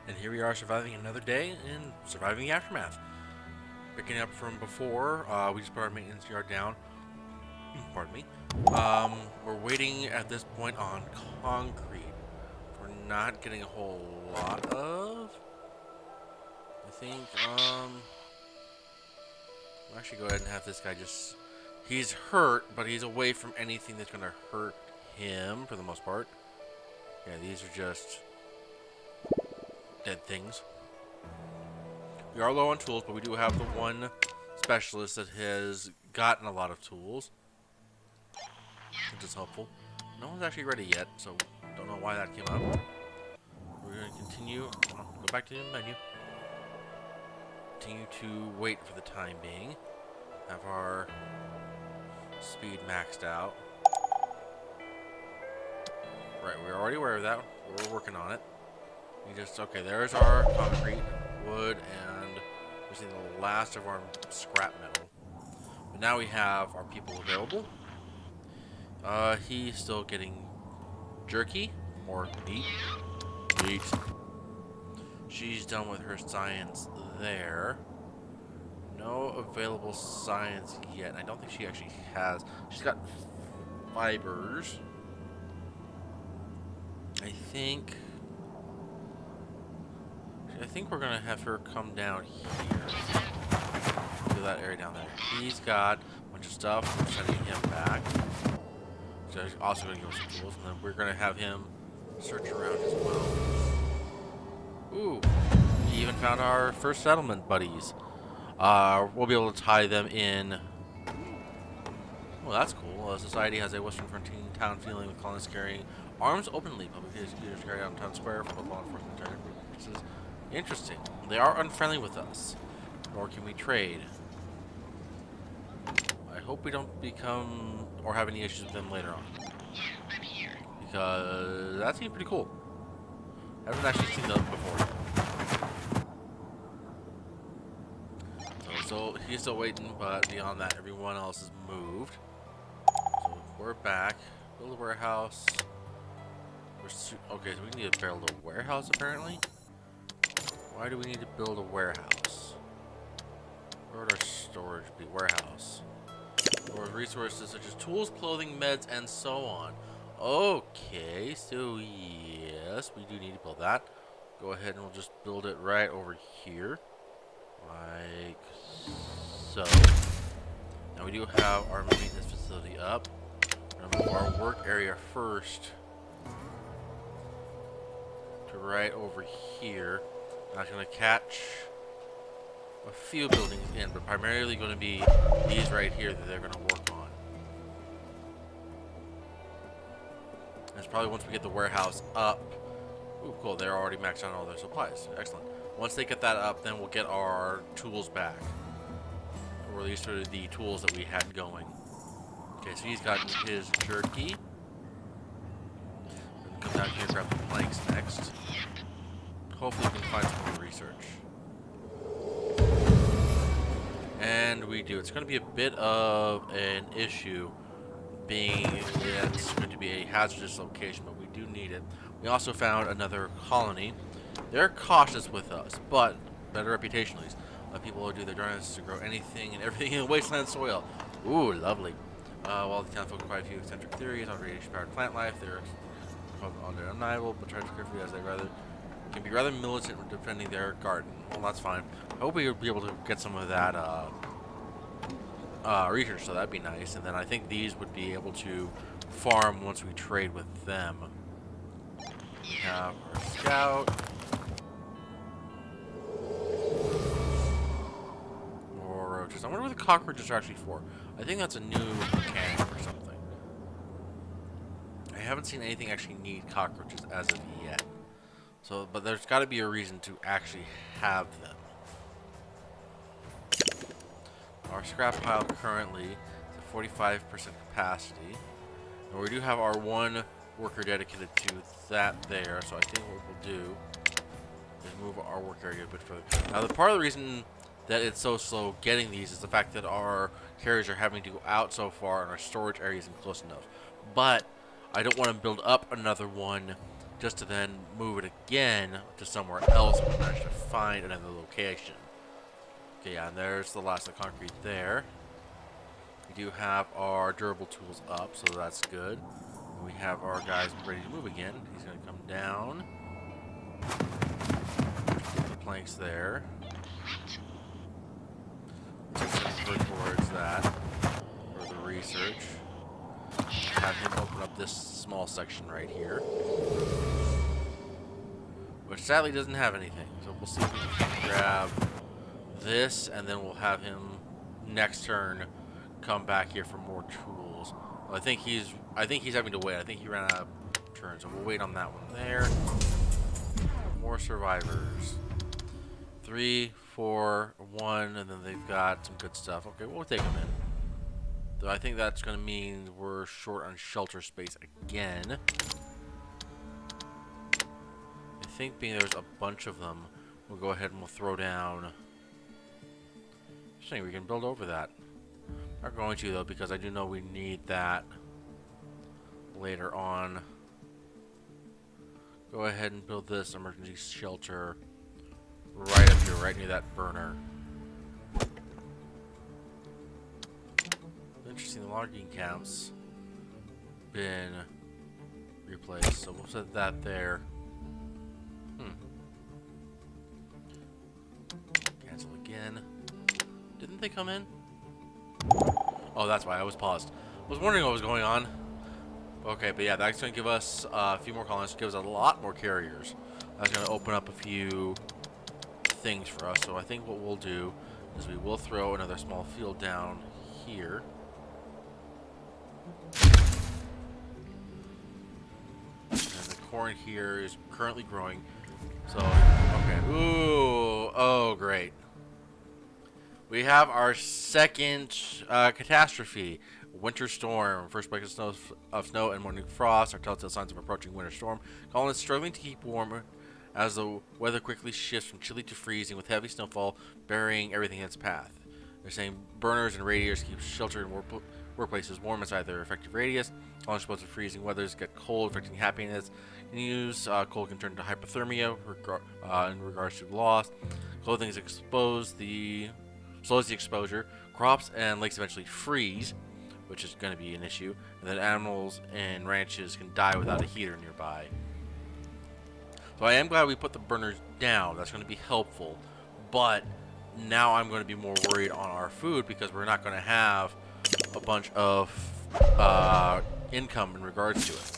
And here we are surviving another day and surviving the aftermath. Picking up from before, we just put our maintenance yard down. Pardon me. We're waiting at this point on concrete. We're not getting a whole lot of. I think, we'll actually go ahead and have this guy just. He's hurt, but he's away from anything that's going to hurt him for the most part. Yeah, these are just dead things. We are low on tools, but we do have the one specialist that has gotten a lot of tools, which is helpful. No one's actually ready yet, so don't know why that came up. We're going to continue. Go back to the menu. Continue to wait for the time being. Have our speed maxed out. Right, we're already aware of that. We're working on it. Okay, there's our concrete, wood, and we're seeing the last of our scrap metal. But now we have our people available. He's still getting jerky, or meat. Meat. She's done with her science there. No available science yet. I don't think she actually has. She's got fibers. I think we're gonna have her come down here to that area down there. He's got a bunch of stuff. We're sending him back. So he's also gonna give us some tools, and then we're gonna have him search around as well. Ooh, he even found our first settlement buddies. We'll be able to tie them in. Well, that's cool. Society has a Western frontier town feeling with colonists carrying arms openly. Public executives carried out in town square for both law enforcement and military purposes. Interesting. They are unfriendly with us. Nor can we trade. I hope we don't become or have any issues with them later on. Because that seems pretty cool. I haven't actually seen them before. So he's still waiting, but beyond that, everyone else has moved. So we're back. Build a warehouse. Okay, so we need to build a warehouse apparently. Why do we need to build a warehouse? Where would our storage be? Warehouse. Or resources such as tools, clothing, meds, and so on. Okay, so yes, we do need to build that. Go ahead and we'll just build it right over here. Like so. Now we do have our maintenance facility up. We're gonna move our work area first to right over here. Not gonna catch a few buildings in, but primarily going to be these right here that they're going to work on. And it's probably once we get the warehouse up. Ooh, cool. They're already maxed out on all their supplies. Excellent. Once they get that up, then we'll get our tools back. Or at least sort of the tools that we had going. Okay, so he's got his jerky. Come down here and grab the planks next. Hopefully we can find some more research. And we do. It's going to be a bit of an issue, being that it's going to be a hazardous location, but we do need it. We also found another colony. They're cautious with us, but better reputation at least. People will do their darndest to grow anything and everything in wasteland soil. Ooh, lovely. While the town folk quite a few eccentric theories on radiation-powered plant life, they're undeniable, but try to carefully as they can be rather militant when defending their garden. Well, that's fine. I hope we'll be able to get some of that research, so that'd be nice. And then I think these would be able to farm once we trade with them. We have our scout. More roaches. I wonder what the cockroaches are actually for. I think that's a new mechanic or something. I haven't seen anything actually need cockroaches as of yet. So, but there's got to be a reason to actually have them. Our scrap pile currently is at 45% capacity. And we do have our one worker dedicated to that there. So I think what we'll do is move our work area a bit further. Now, the part of the reason that it's so slow getting these is the fact that our carriers are having to go out so far and our storage area isn't close enough. But I don't want to build up another one just to then move it again to somewhere else and actually find another location. Okay, yeah, and there's the last of the concrete there. We do have our durable tools up, so that's good. And we have our guys ready to move again. He's going to come down. Get the planks there. Work towards that for the research. Have him open up this small section right here, which sadly doesn't have anything. So we'll see if we can grab this, and then we'll have him next turn come back here for more tools. Well, I think he's having to wait. I think he ran out of turns, so we'll wait on that one there. More survivors. 3, 4, 1, and then they've got some good stuff. Okay, we'll take them in. So I think that's going to mean we're short on shelter space again. I think being there's a bunch of them, we'll go ahead and we'll throw down. I think we can build over that. Not going to though, because I do know we need that later on. Go ahead and build this emergency shelter right up here, right near that burner. Interesting, the logging camps been replaced, so we'll set that there. Cancel again. Didn't they come in? Oh, that's why I was paused. I was wondering what was going on. Okay, but yeah, that's going to give us a few more colonists. Gives us a lot more carriers. That's going to open up a few things for us. So I think what we'll do is we will throw another small field down here. And the corn here is currently growing. So, okay. Ooh, oh, great. We have our second catastrophe. Winter storm. First break of snow and morning frost are telltale signs of approaching winter storm. Colonists struggling to keep warm as the weather quickly shifts from chilly to freezing, with heavy snowfall burying everything in its path. They're saying burners and radiators keep shelter in workplaces warm inside their effective radius. Colonists exposed to freezing weathers get cold, affecting happiness. News cold can turn to hypothermia in regards to loss. Clothing is exposed. Slows the exposure. Crops and lakes eventually freeze, which is going to be an issue. And then animals and ranches can die without a heater nearby. So I am glad we put the burners down. That's going to be helpful. But now I'm going to be more worried on our food, because we're not going to have a bunch of income in regards to it.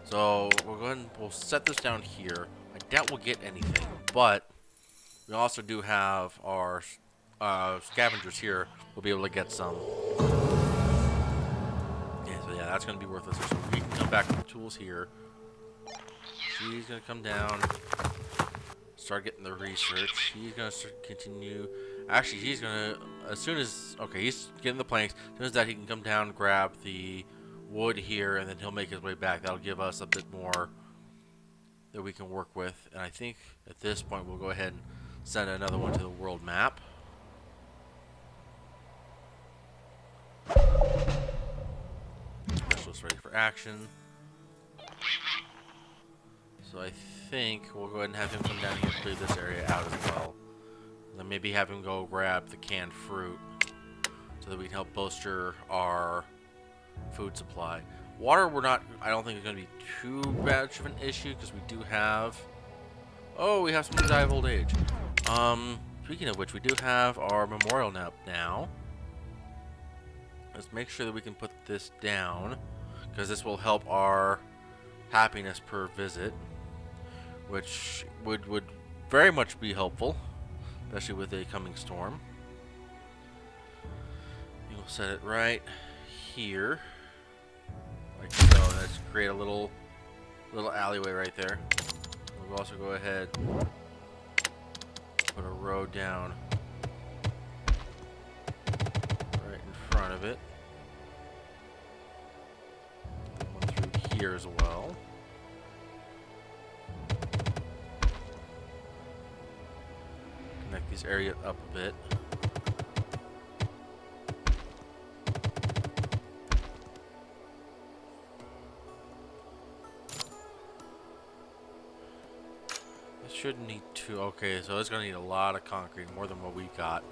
So we'll go ahead and we'll set this down here. I doubt we'll get anything, but we also do have our scavengers here. We'll be able to get some. Yeah, so yeah, that's going to be worthless. So we can come back with the tools here. She's going to come down, start getting the research. He's going to continue. Actually, he's going to, as soon as, okay, he's getting the planks. As soon as that, he can come down, grab the wood here, and then he'll make his way back. That'll give us a bit more that we can work with. And I think at this point, we'll go ahead and send another one to the world map. Specialist ready for action. So I think we'll go ahead and have him come down here and clear this area out as well. And then maybe have him go grab the canned fruit so that we can help bolster our food supply. Water, I don't think it's going to be too much of an issue, because we do have, we have someone who died of old age. Speaking of which, we do have our memorial now. Let's make sure that we can put this down, because this will help our happiness per visit, which would very much be helpful, especially with a coming storm. We'll set it right here, like so. Let's create a little alleyway right there. We'll also go ahead, put a road down right in front of it. One through here as well. Connect these areas up a bit. should need to. Okay, so it's gonna need a lot of concrete, more than what we got.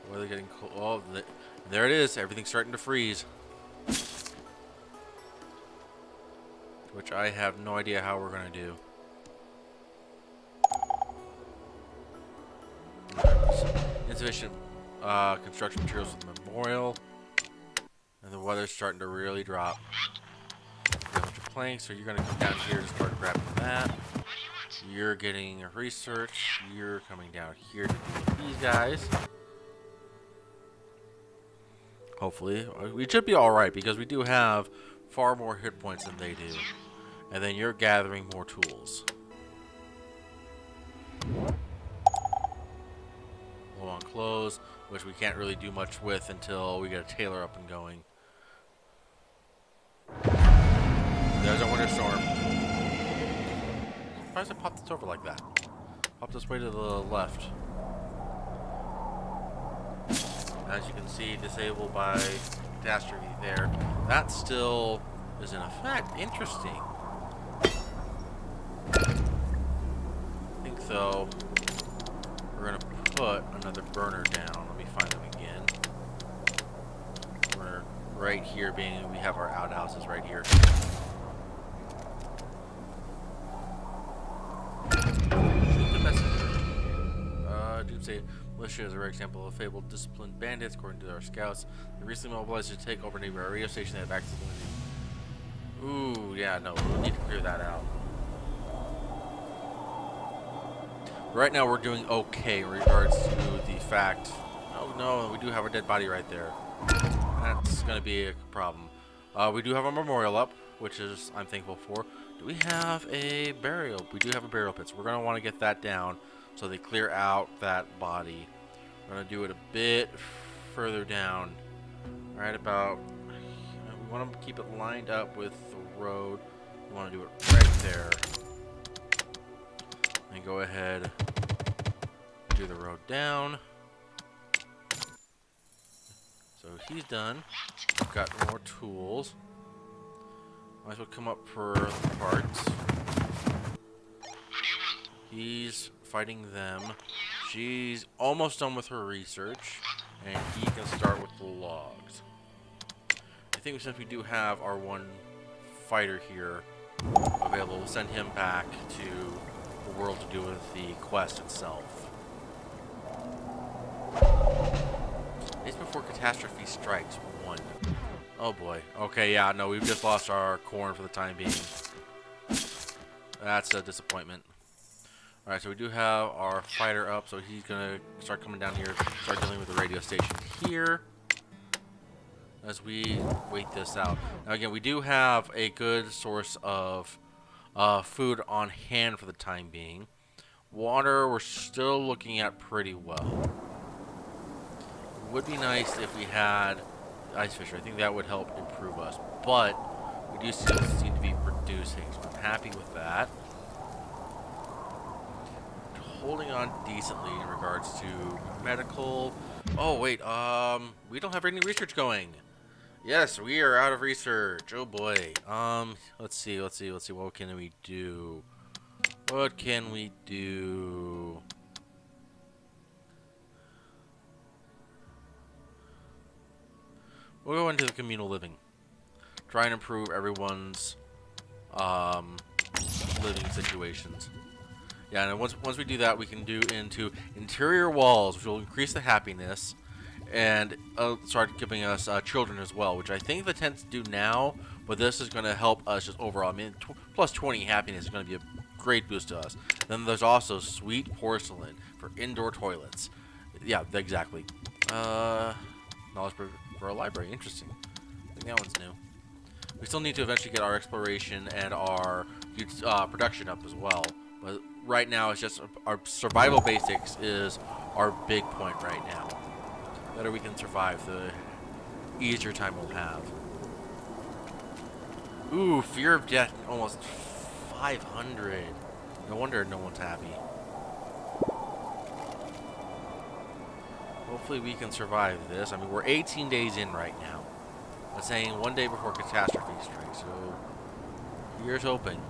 Where are they getting cold? Oh, there it is. Everything's starting to freeze. Which I have no idea how we're gonna do. Insufficient construction materials for the memorial. And the weather's starting to really drop. We have a bunch of planks, so you're gonna come down here to start grabbing that. You're getting research. You're coming down here to deal with these guys. Hopefully. We should be alright because we do have far more hit points than they do. And then you're gathering more tools. Low on clothes, which we can't really do much with until we get a tailor up and going. There's a winter storm. I'm surprised I popped this over like that. Pop this way to the left. As you can see, disabled by catastrophe there. That still is in effect. Interesting. I think though we're gonna put another burner down. Let me find them again. Burner right here, being we have our outhouses right here. Shoot the messenger. Doomsday Militia is a rare example of fabled disciplined bandits, according to our scouts. They recently mobilized to take over a neighboring radio station. They have access to the... Ooh, yeah, no, we'll need to clear that out. Right now we're doing okay in regards to the fact... Oh no, we do have a dead body right there. That's going to be a problem. We do have a memorial up, which is I'm thankful for. Do we have a burial? We do have a burial pit, so we're going to want to get that down so they clear out that body. We're going to do it a bit further down. Right about... We want to keep it lined up with the road. We want to do it right there. And go ahead, do the road down. So he's done. We've got more tools. Might as well come up for the parts. He's fighting them. She's almost done with her research, and he can start with the logs. I think since we do have our one fighter here available, we'll send him back to the world to do with the quest itself. Days before catastrophe strikes. 1. Oh boy. Okay, yeah, no, we've just lost our corn for the time being. That's a disappointment. Alright, so we do have our fighter up, so he's gonna start coming down here, start dealing with the radio station here as we wait this out. Now again, we do have a good source of food on hand for the time being. Water, we're still looking at pretty well. It would be nice if we had ice fisher. I think that would help improve us, but we do still seem to be producing, so I'm happy with that. Holding on decently in regards to medical. Oh wait, we don't have any research going. Yes, we are out of research. Oh boy. Let's see. What can we do? What can we do? We'll go into the communal living. Try and improve everyone's living situations. Yeah, and once we do that, we can do into interior walls, which will increase the happiness, and start giving us children as well, which I think the tents do now, but this is going to help us just overall. I mean, plus 20 happiness is going to be a great boost to us. Then there's also sweet porcelain for indoor toilets. Yeah, exactly. Knowledge for a library. Interesting. I think that one's new. We still need to eventually get our exploration and our production up as well. But right now, it's just our survival basics is our big point right now. The better we can survive, the easier time we'll have. Ooh, fear of death, almost 500. No wonder no one's happy. Hopefully we can survive this. I mean, we're 18 days in right now. I'm saying 1 day before catastrophe strikes, so Here's hoping.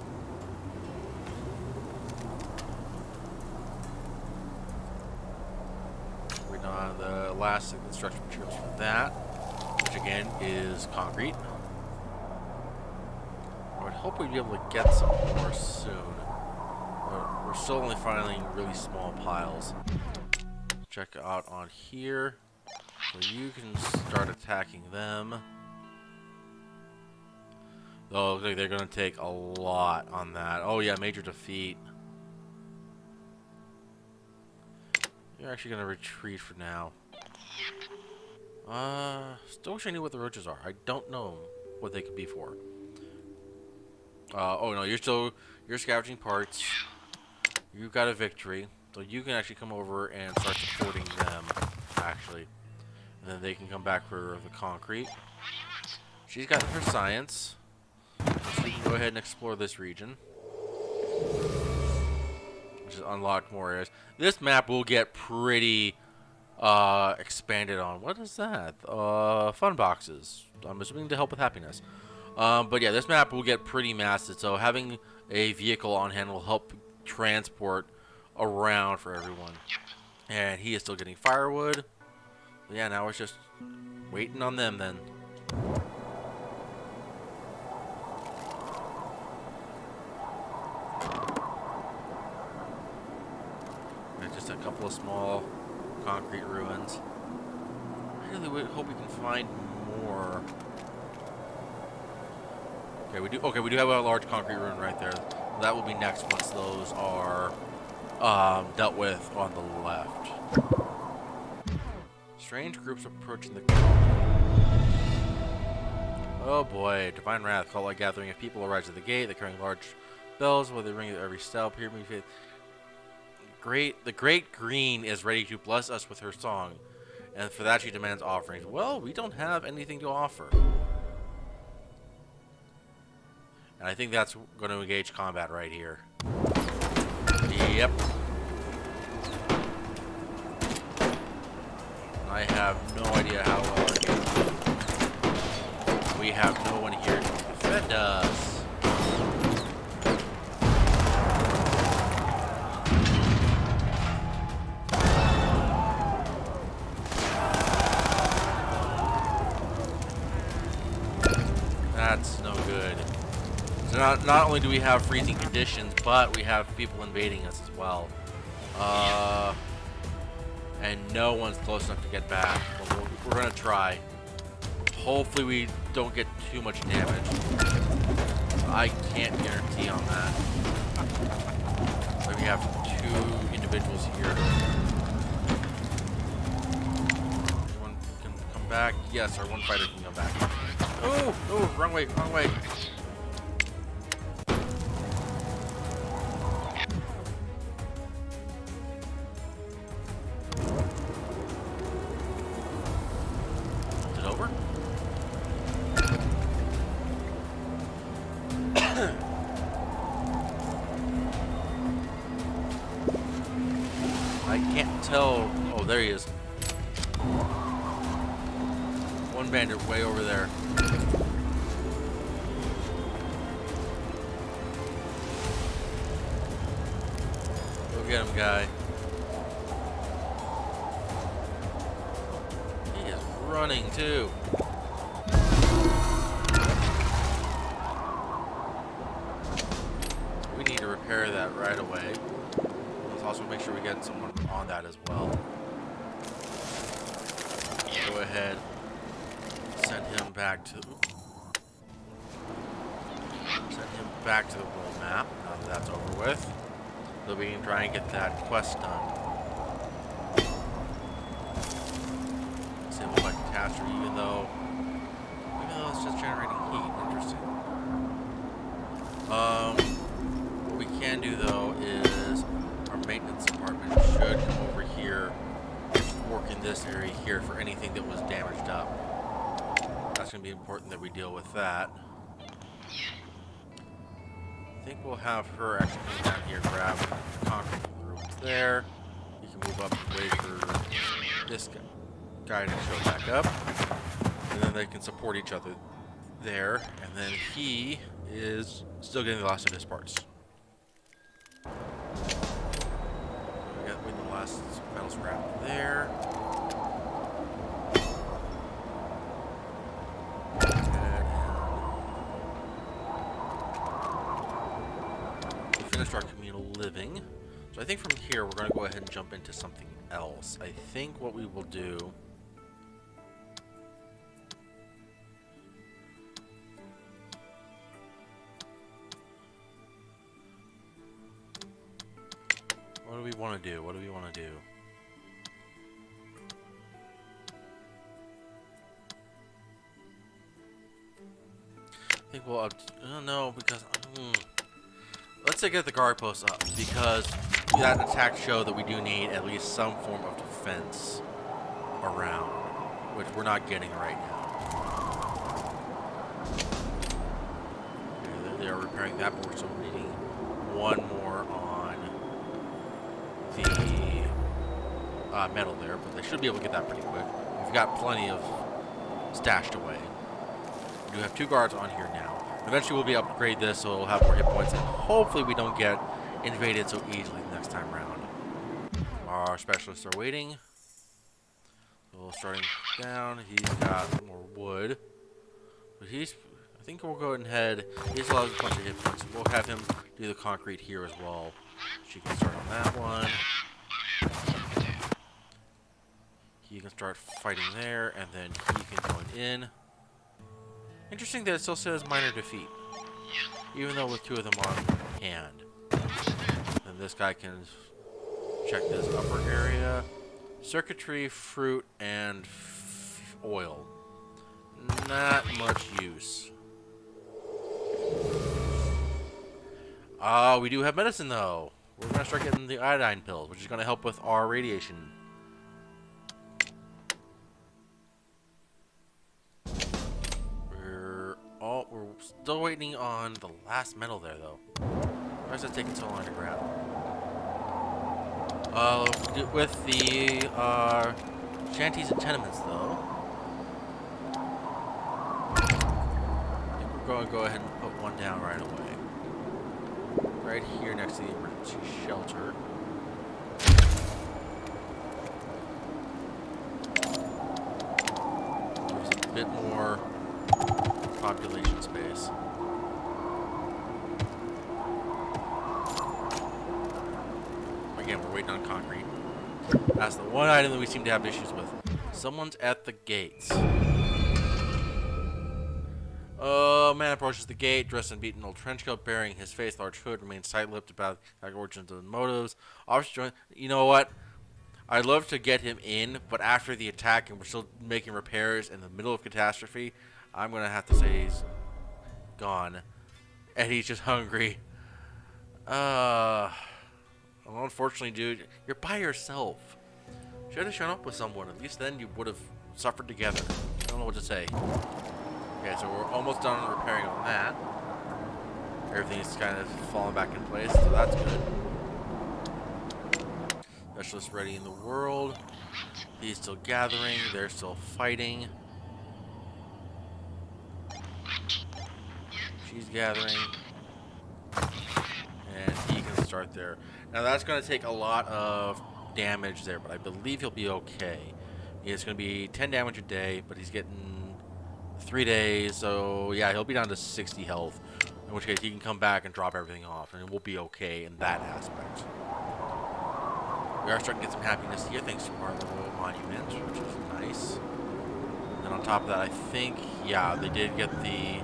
Waiting on the last construction materials for that, which again is concrete. I would hope we'd be able to get some more soon. But we're still only finding really small piles. Check out on here. So you can start attacking them. Oh, look like they're going to take a lot on that. Oh yeah, major defeat. You're actually going to retreat for now. Still wish I knew what the roaches are. I don't know what they could be for. Oh no, you're scavenging parts. You've got a victory. So you can actually come over and start supporting them, actually. And then they can come back for the concrete. She's got her science. So we can go ahead and explore this region. Which is unlocked more areas. This map will get pretty expanded on. What is that? Fun boxes. I'm assuming to help with happiness. But yeah, this map will get pretty massive. So having a vehicle on hand will help transport around for everyone. And he is still getting firewood. But yeah, now it's just waiting on them then. Just a couple of small concrete ruins. I really hope we can find more. Okay, we do have a large concrete ruin right there. That will be next once those are dealt with on the left. Strange groups approaching the colony. Oh boy, Divine Wrath, call a gathering of people arrives at the gate. They're carrying large bells, where they ring at every step. Here, the Great Green is ready to bless us with her song, and for that she demands offerings. Well, we don't have anything to offer. And I think that's going to engage combat right here. Yep. I have no idea how well I can. We have no one here to defend us. That's no good. So not only do we have freezing conditions, but we have people invading us as well. And no one's close enough to get back. But we're gonna try. Hopefully we don't get too much damage. I can't guarantee on that. But we have 2 individuals here. Anyone can come back? Yes, our one fighter can come back. Oh, oh, wrong way, wrong way. Is it over? I can't tell. Oh, there he is. One bandit way over there. Go get him, guy. He is running too. We need to repair that right away. Let's also make sure we get someone on that as well. Go ahead. Send him back to the world map now that that's over with. So we can try and get that quest done. Disable by catastrophe, even though it's just generating heat. Interesting. What we can do though is our maintenance department should come over here and work in this area here for anything that was damaged up. That's going to be important that we deal with that. I think we'll have her actually come down here, grab the concrete from the ruins there. You can move up and wait for this guy to show back up. And then they can support each other there. And then he is still getting the last of his parts. We got the last metal scrap there. We finished our communal living. So I think from here we're going to go ahead and jump into something else. I think what we will do... What do we want to do? What do we want to do? I think we'll... no, because... let's say get the guard post up, because that attack showed that we do need at least some form of defense around, which we're not getting right now. Okay, they are repairing that, but we're still needing one more on the metal there, but they should be able to get that pretty quick. We've got plenty of stashed away. We do have 2 guards on here now. Eventually we'll be able to upgrade this so we'll have more hit points, and hopefully we don't get invaded so easily the next time around. Our specialists are waiting. So starting down, he's got more wood. But I think we'll go ahead. He still has a bunch of hit points. We'll have him do the concrete here as well. She can start on that one. He can start fighting there, and then he can join in. Interesting that it still says minor defeat, even though with 2 of them on hand. And this guy can check this upper area. Circuitry, fruit, and oil. Not much use. We do have medicine though. We're going to start getting the iodine pills, which is going to help with our radiation. We're still waiting on the last metal there, though. Why is it taking so long to grab? With the shanties and tenements, though, I think we're going to go ahead and put one down right away. Right here next to the emergency shelter. There's a bit more population space. Again, we're waiting on concrete. That's the one item that we seem to have issues with. Someone's at the gates. Oh, man approaches the gate, dressed in beaten old trench coat, bearing his face, large hood, remains tight-lipped about the origins and motives. Officer joins. You know what? I'd love to get him in, but after the attack and we're still making repairs in the middle of catastrophe, I'm going to have to say he's gone. And he's just hungry. Unfortunately, dude, you're by yourself. Should have shown up with someone. At least then you would have suffered together. I don't know what to say. Okay, so we're almost done repairing on that. Everything's kind of falling back in place, so that's good. Specialist ready in the world. He's still gathering. They're still fighting. She's gathering. And he can start there. Now that's going to take a lot of damage there, but I believe he'll be okay. It's going to be 10 damage a day, but he's getting 3 days, so yeah, he'll be down to 60 health. In which case he can come back and drop everything off, and we'll be okay in that aspect. We are starting to get some happiness here thanks to our little monument, which is nice. And then on top of that, I think, yeah, they did get the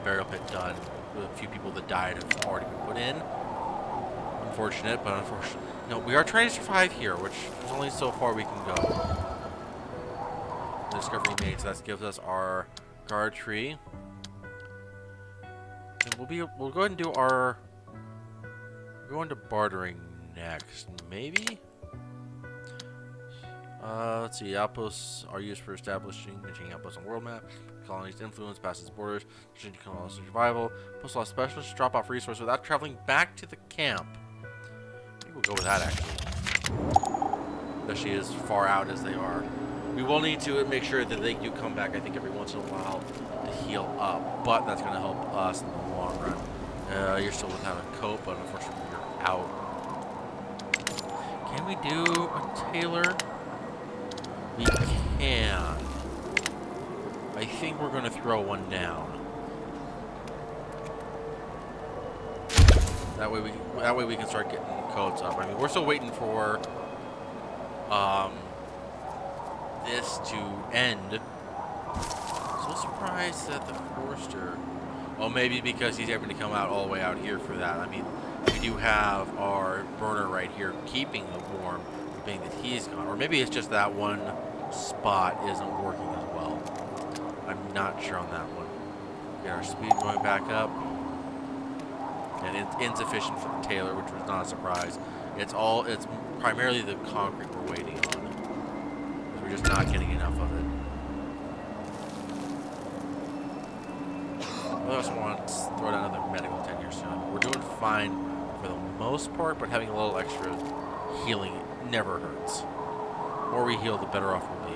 burial pit done. A few people that died have already been put in. Unfortunate, but unfortunate. No, we are trying to survive here, which is only so far we can go. Discovery made, so that gives us our guard tree. And we'll go ahead and do our... We're going to bartering next, maybe? Let's see, outposts are used for establishing, maintaining outposts on world map. Colonies influence passes borders, changing colonial survival. Postal specialists drop off resources without traveling back to the camp. I think we'll go with that actually. Especially as far out as they are. We will need to make sure that they do come back, I think, every once in a while to heal up, but that's going to help us in the long run. You're still without a coat, but unfortunately you're out. Can we do a tailor? We can. I think we're going to throw one down. That way we can start getting coats up. I mean, we're still waiting for this to end. So surprised that the Forester. Well, maybe because he's having to come out all the way out here for that. I mean, we do have our burner right here keeping the warm, being that he's gone. Or maybe it's just that one spot isn't working as well. I'm not sure on that one. Get our speed going back up. And it's insufficient for the tailor, which was not a surprise. It's primarily the concrete we're waiting on. We're just not getting enough of it. I also want to throw down another medical 10 here soon. We're doing fine for the most part, but having a little extra healing never hurts. The more we heal, the better off we'll be.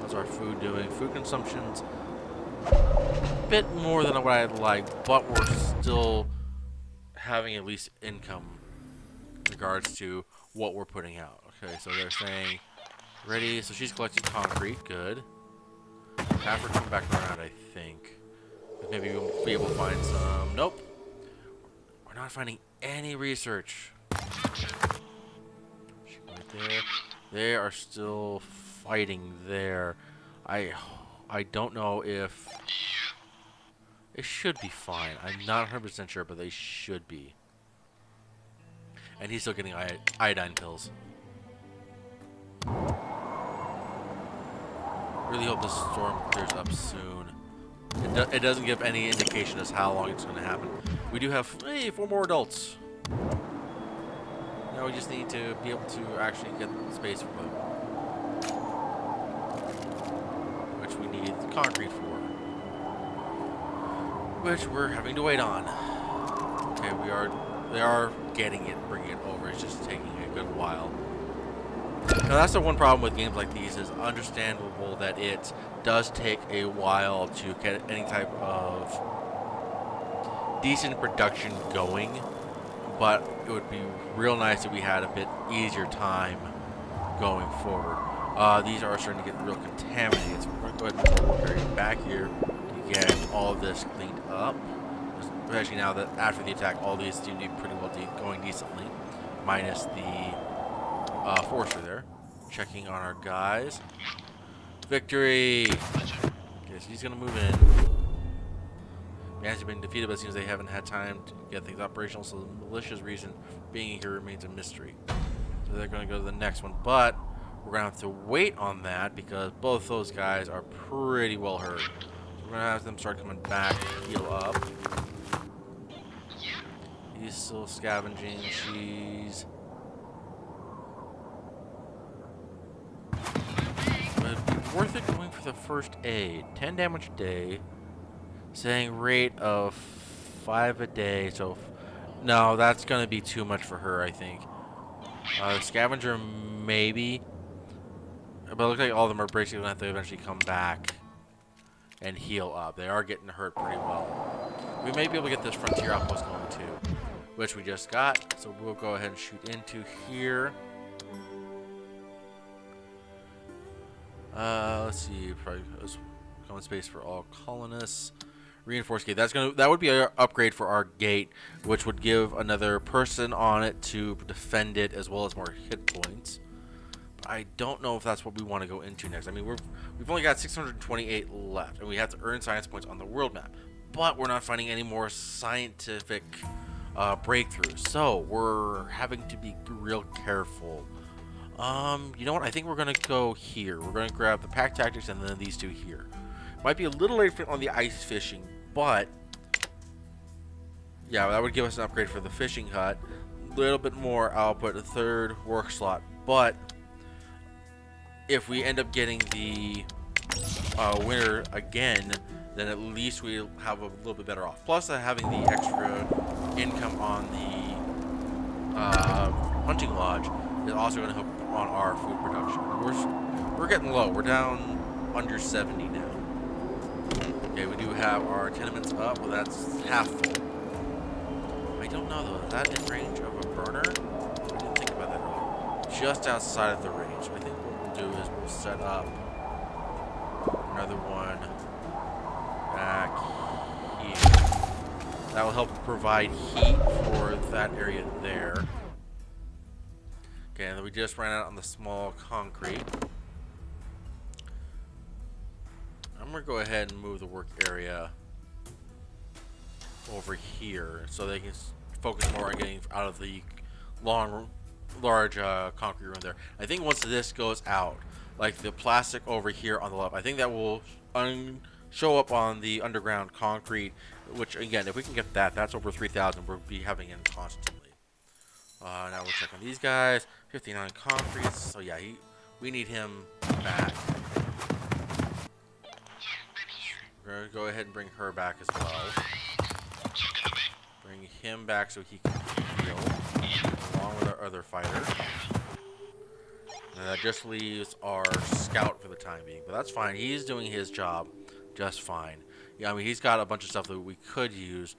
How's our food doing? Food consumption's a bit more than what I'd like, but we're still having at least income in regards to what we're putting out. Okay, so they're saying ready. So she's collecting concrete. Good. Have her come back around, I think. Maybe we'll be able to find some. Nope. We're not finding any research. Right there. They are still fighting there. I don't know if it should be fine. I'm not 100% sure, but they should be. And he's still getting iodine pills. Really hope this storm clears up soon. It doesn't give any indication as how long it's going to happen. We do have 4 more adults. Now we just need to be able to actually get space for them, which we need concrete for, which we're having to wait on. Okay, they are getting it, bringing it over. It's just taking a good while. Now that's the one problem with games like these, is understandable that it does take a while to get any type of decent production going, but it would be real nice if we had a bit easier time going forward. These are starting to get real contaminated, so we're going to go ahead and move our work area back here to get all of this cleaned up. Especially now that after the attack, all these seem to be pretty well going decently, minus the Forester there. Checking on our guys. Victory! Okay, so he's going to move in. Man has been defeated, but it seems they haven't had time to get things operational, so the malicious reason being here remains a mystery. So they're going to go to the next one, but we're going to have to wait on that because both those guys are pretty well hurt. So we're going to have them start coming back, heal up. He's still scavenging. She's... worth it going for the first aid. 10 damage a day. Saying rate of 5 a day. So, no, that's going to be too much for her, I think. Scavenger, maybe. But it looks like all of them are basically going to have to eventually come back and heal up. They are getting hurt pretty well. We may be able to get this frontier outpost going too, which we just got. So we'll go ahead and shoot into here. Let's see, probably common space for all colonists. Reinforced gate. That would be an upgrade for our gate, which would give another person on it to defend it as well as more hit points. But I don't know if that's what we want to go into next. I mean, we've only got 628 left, and we have to earn science points on the world map. But we're not finding any more scientific breakthroughs, so we're having to be real careful. You know what? I think we're going to go here. We're going to grab the pack tactics and then these two here. Might be a little late on the ice fishing, but yeah, that would give us an upgrade for the fishing hut. A little bit more output, a third work slot. But if we end up getting the winner again, then at least we'll have a little bit better off. Plus, having the extra income on the hunting lodge is also going to help on our food production. We're getting low. We're down under 70 now. Okay, we do have our tenements up. Well, that's half full. I don't know though. Is that in range of a burner? I didn't think about that earlier. Just outside of the range. I think what we'll do is we'll set up another one back here. That will help provide heat for that area there. Okay, and then we just ran out on the small concrete. I'm going to go ahead and move the work area over here so they can focus more on getting out of the large concrete room there. I think once this goes out, like the plastic over here on the left, I think that will show up on the underground concrete, which again, if we can get that, that's over 3,000. We'll be having it constantly. Now we'll check on these guys. 59 concrete. So yeah, we need him back. We're going to go ahead and bring her back as well. Bring him back so he can heal, along with our other fighter. And that just leaves our scout for the time being. But that's fine. He's doing his job just fine. Yeah, I mean, he's got a bunch of stuff that we could use,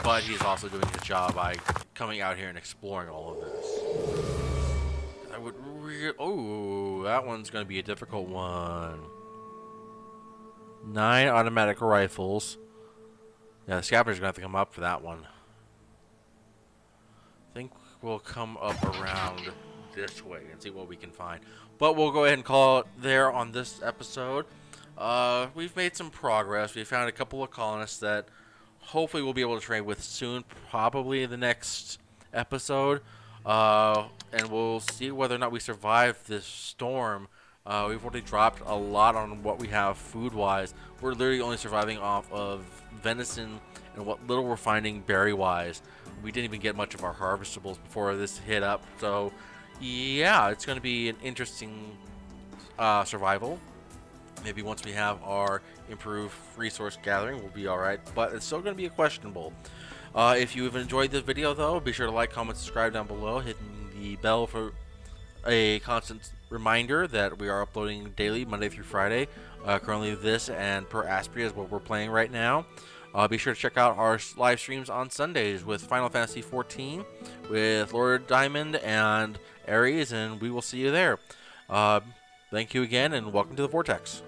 but he's also doing his job by coming out here and exploring all of this. I would oh, that one's going to be a difficult one. 9 automatic rifles. Yeah, the scavenger's going to have to come up for that one. I think we'll come up around this way and see what we can find. But we'll go ahead and call it there on this episode. We've made some progress. We found a couple of colonists that hopefully we'll be able to trade with soon, probably in the next episode. And we'll see whether or not we survive this storm. We've already dropped a lot on what we have food-wise. We're literally only surviving off of venison and what little we're finding berry-wise. We didn't even get much of our harvestables before this hit up. So, yeah, it's going to be an interesting survival. Maybe once we have our improved resource gathering, we'll be alright. But it's still going to be questionable. If you've enjoyed this video, though, be sure to like, comment, subscribe down below, hitting the bell for a constant reminder that we are uploading daily, Monday through Friday. Currently this and Per Aspria is what we're playing right now. Be sure to check out our live streams on Sundays with Final Fantasy XIV, with Lord Diamond and Ares, and we will see you there. Thank you again, and welcome to the Vortex.